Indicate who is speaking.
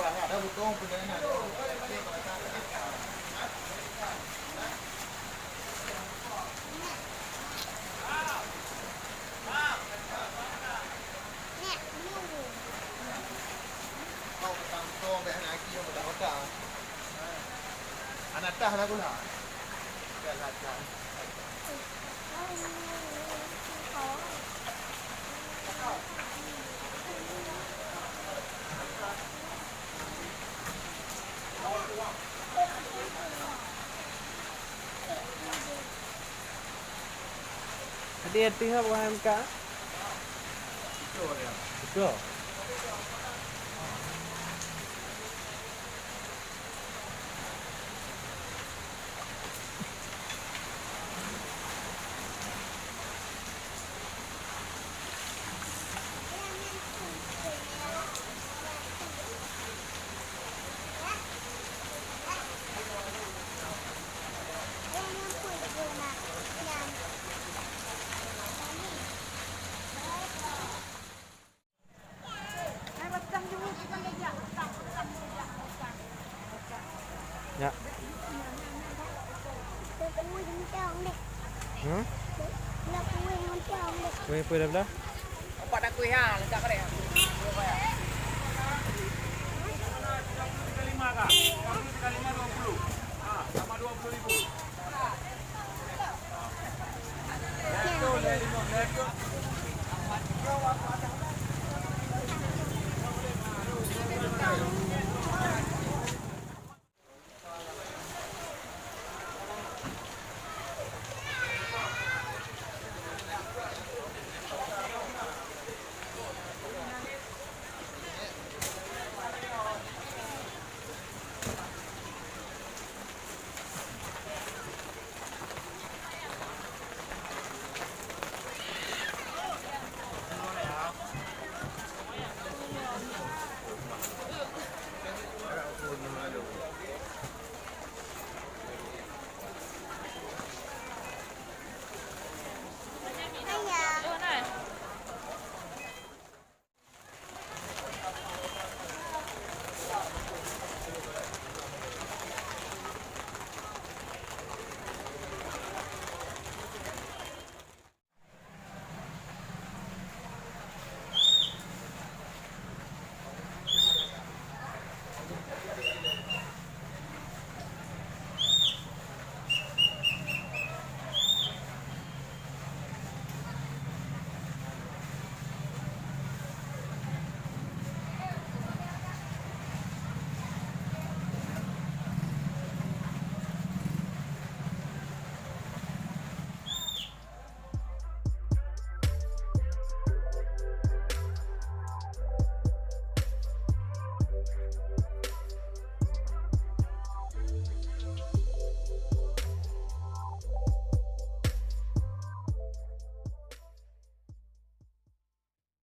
Speaker 1: Dah butuh perjalanan. Kau petang kau ambil anak lagi yang petang-petang. Anak tah lah pula. Jalan.
Speaker 2: Hati-hati ha buah MK.
Speaker 1: Betul dia.
Speaker 2: Betul. Ya. Hmm? Kuih dah belah.
Speaker 3: Empat dah kuih ha, letak kat dia.
Speaker 4: Kali 5 kah? 40 kali 5 20. Ha, sama 25.